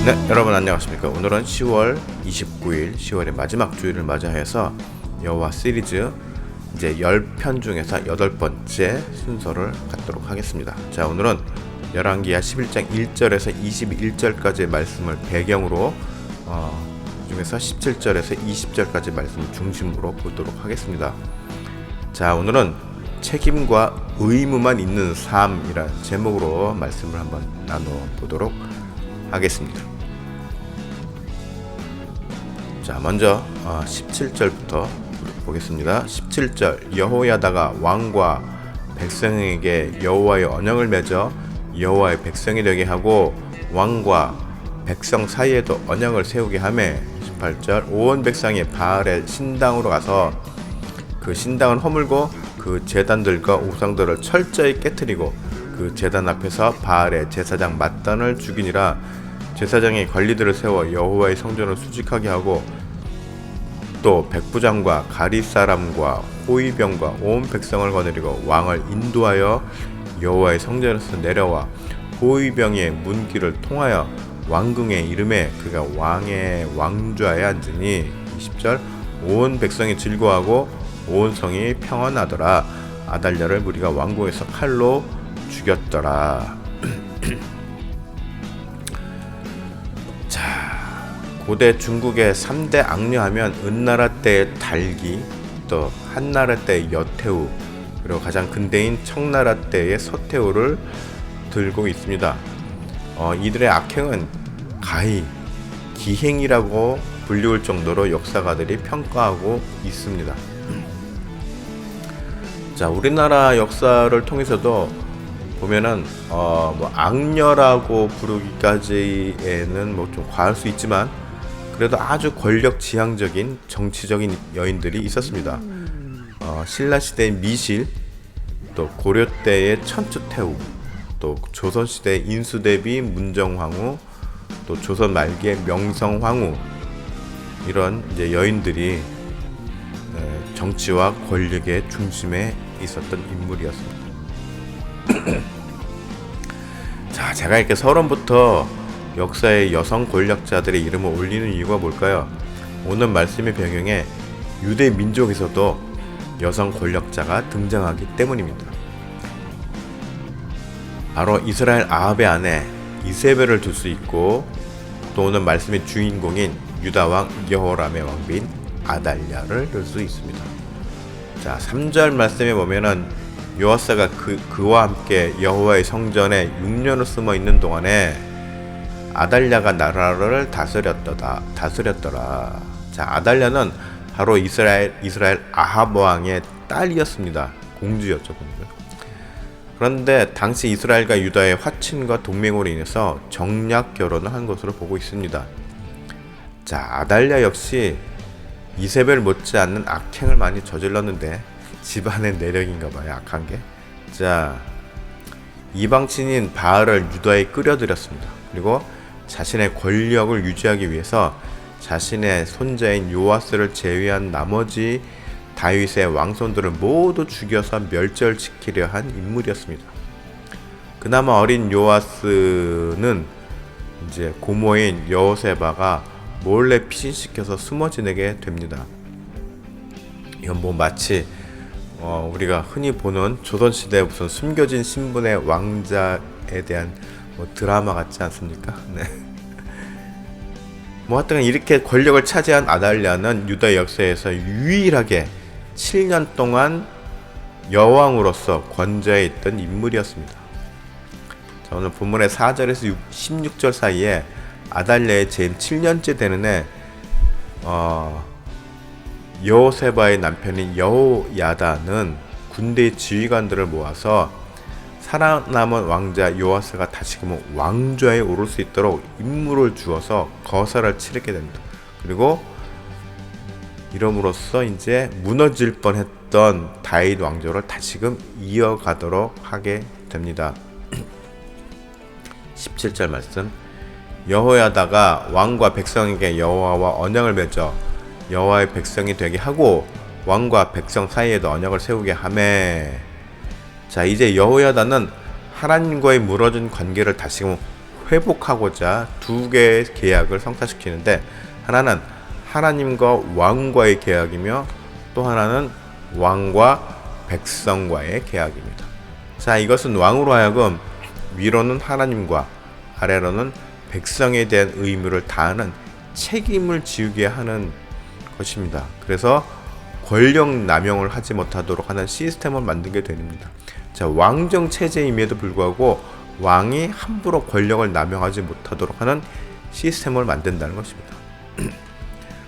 네, 여러분 안녕하십니까. 오늘은 10월 29일, 10월의 마지막 주일을 맞이해서 여호와 시리즈 이제 10편 중에서 8번째 순서를 갖도록 하겠습니다. 자, 오늘은 열왕기하 11장 1절에서 21절까지의 말씀을 배경으로 중에서 17절에서 20절까지 말씀을 중심으로 보도록 하겠습니다. 자, 오늘은 책임과 의무만 있는 삶이라는 제목으로 말씀을 한번 나눠보도록 하겠습니다. 자, 먼저 17절부터 보겠습니다. 17절, 여호야다가 왕과 백성에게 여호와의 언약을 맺어 여호와의 백성이 되게 하고 왕과 백성 사이에도 언약을 세우게 하매. 18절, 온 백성이 바알의 신당으로 가서 그 신당을 허물고 그 제단들과 우상들을 철저히 깨뜨리고 그 제단 앞에서 바알의 제사장 맏단을 죽이니라. 제사장이 관리들을 세워 여호와의 성전을 수직하게 하고 또 백부장과 가리 사람과 호위병과 온 백성을 거느리고 왕을 인도하여 여호와의 성전에서 내려와 호위병의 문길을 통하여 왕궁에 이르매 그가 왕의 왕좌에 앉으니. 20절, 온 백성이 즐거워하고 온 성이 평안하더라. 아달랴를 무리가 왕궁에서 칼로 죽였더라. 고대 중국의 3대 악녀하면 은나라 때의 달기, 또 한나라 때의 여태우, 그리고 가장 근대인 청나라 때의 서태후를 들고 있습니다. 이들의 악행은 가히 기행이라고 불리울 정도로 역사가들이 평가하고 있습니다. 자, 우리나라 역사를 통해서도 보면은 악녀라고 부르기까지에는 좀 과할 수 있지만 그래도 아주 권력 지향적인 정치적인 여인들이 있었습니다. 신라 시대의 미실, 또 고려 때의 천추태후, 또 조선 시대의 인수대비 문정황후, 또 조선 말기의 명성황후, 이런 이제 여인들이 정치와 권력의 중심에 있었던 인물이었습니다. 자, 제가 이렇게 서론부터 역사의 여성 권력자들의 이름을 올리는 이유가 뭘까요? 오늘 말씀의 배경에 유대 민족에서도 여성 권력자가 등장하기 때문입니다. 바로 이스라엘 아합의 아내 이세벨을 둘 수 있고, 또 오늘 말씀의 주인공인 유다 왕 여호람의 왕비인 아달랴를 들 수 있습니다. 자, 3절 말씀에 보면은 요아스가 그와 함께 여호와의 성전에 6년을 숨어 있는 동안에 아달랴가 나라를 다스렸더라. 자, 아달랴는 바로 이스라엘 아합 왕의 딸이었습니다. 공주였죠, 공주. 그런데 당시 이스라엘과 유다의 화친과 동맹으로 인해서 정략 결혼을 한 것으로 보고 있습니다. 자, 아달랴 역시 이세벨 못지않는 악행을 많이 저질렀는데 집안의 내력인가 봐요, 악한 게. 자, 이방신인 바알을 유다에 끌어들였습니다. 그리고 자신의 권력을 유지하기 위해서 자신의 손자인 요아스를 제외한 나머지 다윗의 왕손들을 모두 죽여서 멸절시키려 한 인물이었습니다. 그나마 어린 요아스는 이제 고모인 여호세바가 몰래 피신시켜서 숨어 지내게 됩니다. 이건 마치 우리가 흔히 보는 조선시대 무슨 숨겨진 신분의 왕자에 대한 드라마 같지 않습니까? 네. 하여튼 이렇게 권력을 차지한 아달랴는 유다 역사에서 유일하게 7년 동안 여왕으로서 권좌에 있던 인물이었습니다. 자, 오늘 본문의 4절에서 16절 사이에 아달랴의 재임 7년째 되는 해 여호세바의 남편인 여호야다는 군대의 지휘관들을 모아서 살아남은 왕자 요아스가 다시금 왕좌에 오를 수 있도록 임무를 주어서 거사를 치르게 됩니다. 그리고 이름으로써 이제 무너질 뻔했던 다윗 왕조를 다시금 이어가도록 하게 됩니다. 17절 말씀, 여호야다가 왕과 백성에게 여호와와 언약을 맺어 여호와의 백성이 되게 하고 왕과 백성 사이에도 언약을 세우게 하매. 자, 이제 여호야다는 하나님과의 무너진 관계를 다시금 회복하고자 두 개의 계약을 성사시키는데, 하나는 하나님과 왕과의 계약이며 또 하나는 왕과 백성과의 계약입니다. 자, 이것은 왕으로 하여금 위로는 하나님과 아래로는 백성에 대한 의무를 다하는 책임을 지우게 하는 것입니다. 그래서 권력 남용을 하지 못하도록 하는 시스템을 만들게 됩니다. 자, 왕정 체제임에도 불구하고 왕이 함부로 권력을 남용하지 못하도록 하는 시스템을 만든다는 것입니다.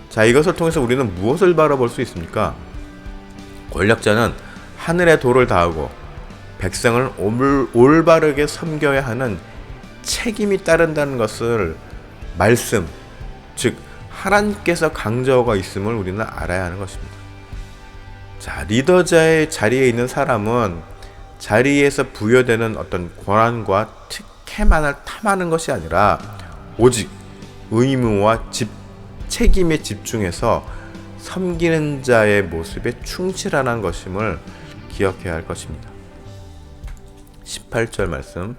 자, 이것을 통해서 우리는 무엇을 바라볼 수 있습니까? 권력자는 하늘의 도를 다하고 백성을 올바르게 섬겨야 하는 책임이 따른다는 것을 말씀, 즉 하나님께서 강조하고 있음을 우리는 알아야 하는 것입니다. 자, 리더자의 자리에 있는 사람은 자리에서 부여되는 어떤 권한과 특혜만을 탐하는 것이 아니라 오직 의무와 책임에 집중해서 섬기는 자의 모습에 충실하는 것임을 기억해야 할 것입니다. 18절 말씀.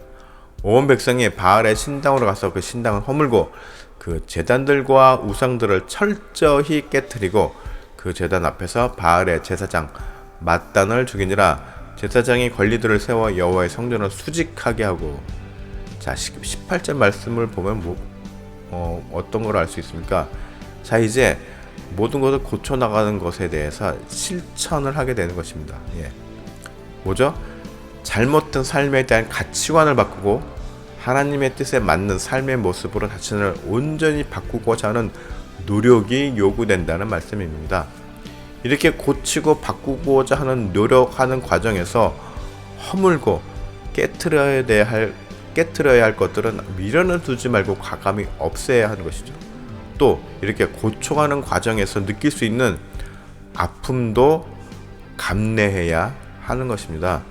온 백성이 바알의 신당으로 가서 그 신당을 허물고 그 제단들과 우상들을 철저히 깨뜨리고 그 제단 앞에서 바알의 제사장 맏단을 죽이니라. 제사장이 관리들을 세워 여호와의 성전을 수직하게 하고. 자, 18절 말씀을 보면 어떤 걸 알 수 있습니까? 자, 이제 모든 것을 고쳐나가는 것에 대해서 실천을 하게 되는 것입니다. 뭐죠? 잘못된 삶에 대한 가치관을 바꾸고 하나님의 뜻에 맞는 삶의 모습으로 자신을 온전히 바꾸고자 하는 노력이 요구된다는 말씀입니다. 이렇게 고치고 바꾸고자 하는 노력하는 과정에서 허물고 깨트려야 할 것들은 미련을 두지 말고 과감히 없애야 하는 것이죠. 또 이렇게 고쳐가는 과정에서 느낄 수 있는 아픔도 감내해야 하는 것입니다.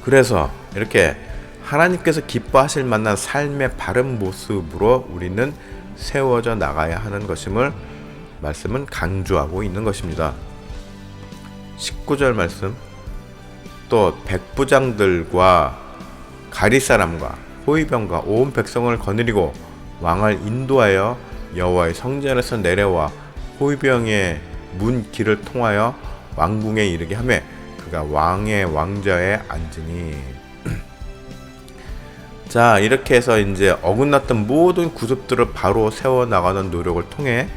그래서 이렇게 하나님께서 기뻐하실 만한 삶의 바른 모습으로 우리는 세워져 나가야 하는 것임을 말씀은 강조하고 있는 것입니다. 19절 말씀. 또 백부장들과 가리사람과 호위병과 온 백성을 거느리고 왕을 인도하여 여호와의 성전에서 내려와 호위병의 문 길을 통하여 왕궁에 이르게 하며 그가 왕의 왕좌에 앉으니. 자, 이렇게 해서 이제 어긋났던 모든 구습들을 바로 세워나가는 노력을 통해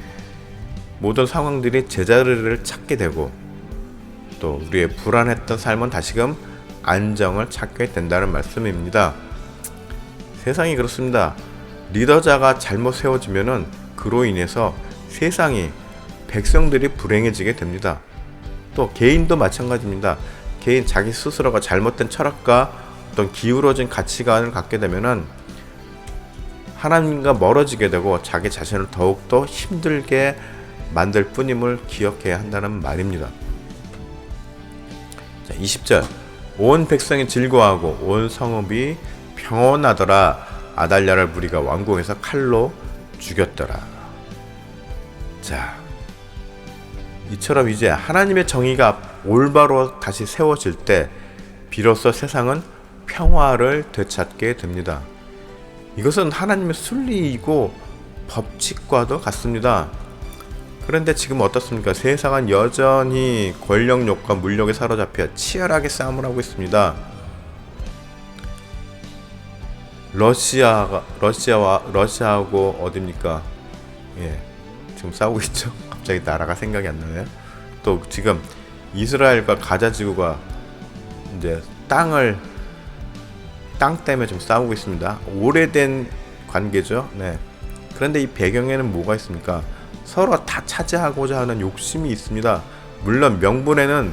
모든 상황들이 제자리를 찾게 되고 또 우리의 불안했던 삶은 다시금 안정을 찾게 된다는 말씀입니다. 세상이 그렇습니다. 리더자가 잘못 세워지면은 그로 인해서 세상이 백성들이 불행해지게 됩니다. 또 개인도 마찬가지입니다. 개인 자기 스스로가 잘못된 철학과 어떤 기울어진 가치관을 갖게 되면은 하나님과 멀어지게 되고 자기 자신을 더욱더 힘들게 만들 뿐임을 기억해야 한다는 말입니다. 자, 20절. 온 백성이 즐거워하고 온 성읍이 평온하더라. 아달랴를 무리가 왕궁에서 칼로 죽였더라. 자, 이처럼 이제 하나님의 정의가 올바로 다시 세워질 때 비로소 세상은 평화를 되찾게 됩니다. 이것은 하나님의 순리이고 법칙과도 같습니다. 그런데 지금 어떻습니까? 세상은 여전히 권력욕과 물욕에 사로잡혀 치열하게 싸움을 하고 있습니다. 러시아하고 어딥니까? 지금 싸우고 있죠. 갑자기 나라가 생각이 안 나네요. 또 지금 이스라엘과 가자 지구가 이제 땅 때문에 좀 싸우고 있습니다. 오래된 관계죠. 그런데 이 배경에는 뭐가 있습니까? 서로 다 차지하고자 하는 욕심이 있습니다. 물론 명분에는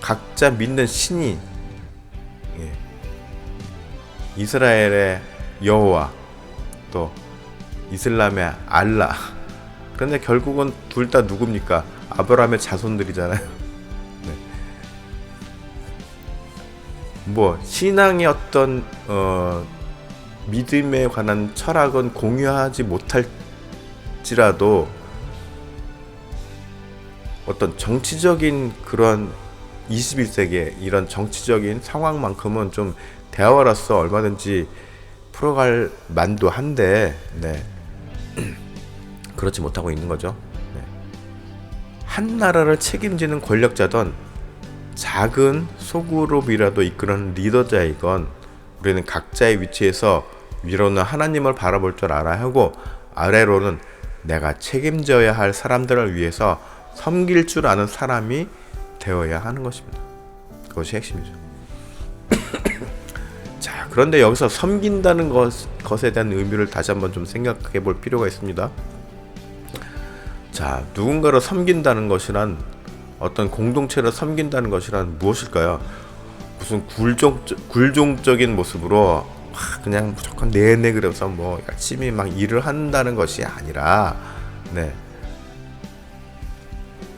각자 믿는 신이 이스라엘의 여호와 또 이슬람의 알라. 그런데 결국은 둘 다 누굽니까? 아브라함의 자손들이잖아요. 신앙의 어떤 믿음에 관한 철학은 공유하지 못할지라도 어떤 정치적인 그런 21세기에 이런 정치적인 상황만큼은 좀 대화로서 얼마든지 풀어갈 만도 한데, 네. 그렇지 못하고 있는 거죠. 네. 한 나라를 책임지는 권력자든 작은 소그룹이라도 이끄는 리더자이건 우리는 각자의 위치에서 위로는 하나님을 바라볼 줄 알아야 하고, 아래로는 내가 책임져야 할 사람들을 위해서 섬길 줄 아는 사람이 되어야 하는 것입니다. 그것이 핵심이죠. 자, 그런데 여기서 섬긴다는 것에 대한 의미를 다시 한번 좀 생각해 볼 필요가 있습니다. 자, 누군가를 섬긴다는 것이란, 어떤 공동체를 섬긴다는 것이란 무엇일까요? 무슨 굴종적인 모습으로 그냥 무조건 내내 그래서 뭐 열심히 막 일을 한다는 것이 아니라, 네,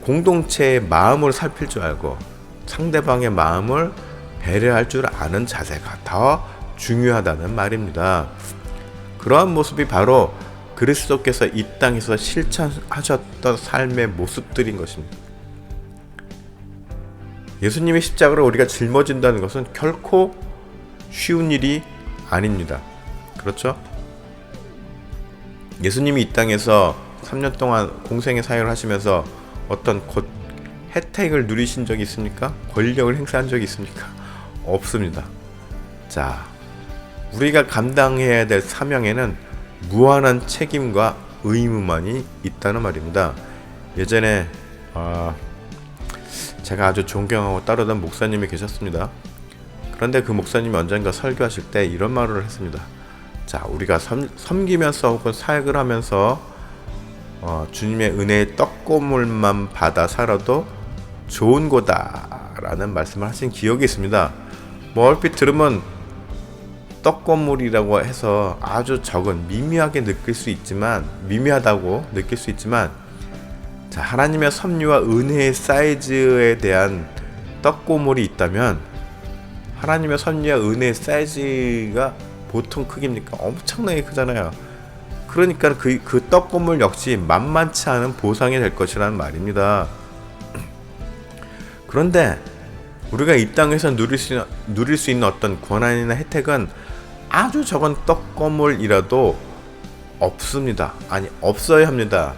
공동체의 마음을 살필 줄 알고 상대방의 마음을 배려할 줄 아는 자세가 더 중요하다는 말입니다. 그러한 모습이 바로 그리스도께서 이 땅에서 실천하셨던 삶의 모습들인 것입니다. 예수님의 십자가로 우리가 짊어진다는 것은 결코 쉬운 일이 아닙니다. 그렇죠? 예수님이 이 땅에서 3년 동안 공생의 사역을 하시면서 어떤 혜택을 누리신 적이 있습니까? 권력을 행사한 적이 있습니까? 없습니다. 자, 우리가 감당해야 될 사명에는 무한한 책임과 의무만이 있다는 말입니다. 예전에 제가 아주 존경하고 따르던 목사님이 계셨습니다. 그런데 그 목사님이 언젠가 설교하실 때 이런 말을 했습니다. 자, 우리가 섬기면서 혹은 사역을 하면서 주님의 은혜의 떡고물만 받아 살아도 좋은 거다라는 말씀을 하신 기억이 있습니다. 뭐 얼핏 들으면 떡고물이라고 해서 아주 적은 미미하게 느낄 수 있지만, 미미하다고 느낄 수 있지만, 자, 하나님의 섭리와 은혜의 사이즈에 대한 떡고물이 있다면, 하나님의 섭리와 은혜의 사이즈가 보통 크기입니까? 엄청나게 크잖아요. 그러니까 그 떡고물 역시 만만치 않은 보상이 될 것이라는 말입니다. 그런데 우리가 이 땅에서 누릴 수 있는 어떤 권한이나 혜택은 아주 적은 떡고물이라도 없습니다. 아니, 없어야 합니다.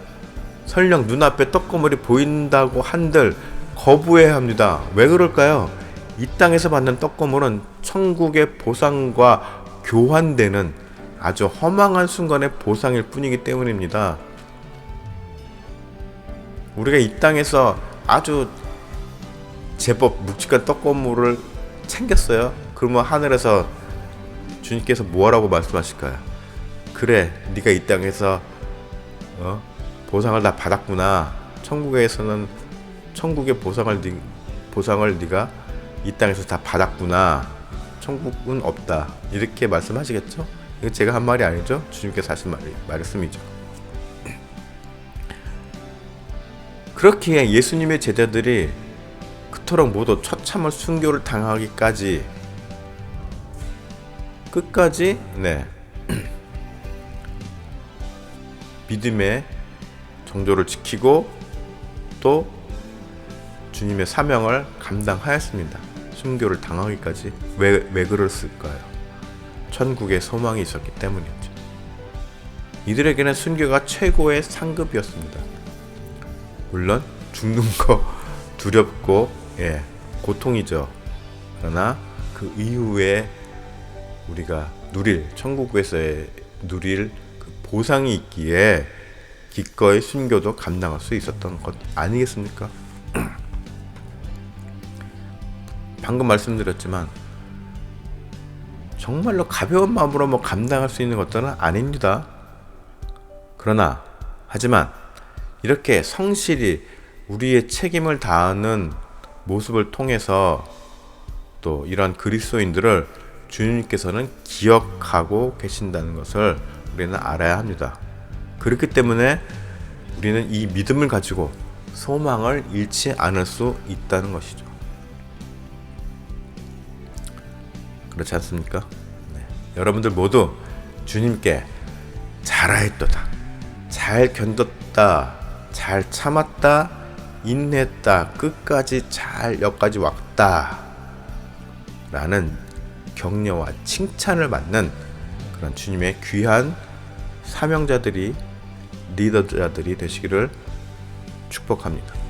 설령 눈앞에 떡고물이 보인다고 한들 거부해야 합니다. 왜 그럴까요? 이 땅에서 받는 떡고물은 천국의 보상과 교환되는 아주 허망한 순간의 보상일 뿐이기 때문입니다. 우리가 이 땅에서 아주 제법 묵직한 떡고물을 챙겼어요. 그러면 하늘에서 주님께서 뭐라고 말씀하실까요? 그래, 네가 이 땅에서 보상을 다 받았구나. 천국에서는 천국의 보상을 네가 이 땅에서 다 받았구나. 천국은 없다. 이렇게 말씀하시겠죠? 이거 제가 한 말이 아니죠. 주님께서 하신 말씀이죠. 그렇기에 예수님의 제자들이 그토록 모두 처참한 순교를 당하기까지 끝까지 믿음의 정도를 지키고 또 주님의 사명을 감당하였습니다. 순교를 당하기까지. 왜 그랬을까요? 천국에 소망이 있었기 때문이었죠. 이들에게는 순교가 최고의 상급이었습니다. 물론 죽는 거 두렵고 고통이죠. 그러나 그 이후에 우리가 천국에서의 누릴 그 보상이 있기에 기꺼이 순교도 감당할 수 있었던 것 아니겠습니까? 방금 말씀드렸지만 정말로 가벼운 마음으로 감당할 수 있는 것들은 아닙니다. 하지만 이렇게 성실히 우리의 책임을 다하는 모습을 통해서 또 이러한 그리스도인들을 주님께서는 기억하고 계신다는 것을 우리는 알아야 합니다. 그렇기 때문에 우리는 이 믿음을 가지고 소망을 잃지 않을 수 있다는 것이죠. 그렇지 않습니까? 여러분들 모두 주님께 잘하였도다, 잘 견뎠다, 잘 참았다, 인냈다, 끝까지 잘 여기까지 왔다 라는 격려와 칭찬을 받는 그런 주님의 귀한 사명자들이, 리더자들이 되시기를 축복합니다.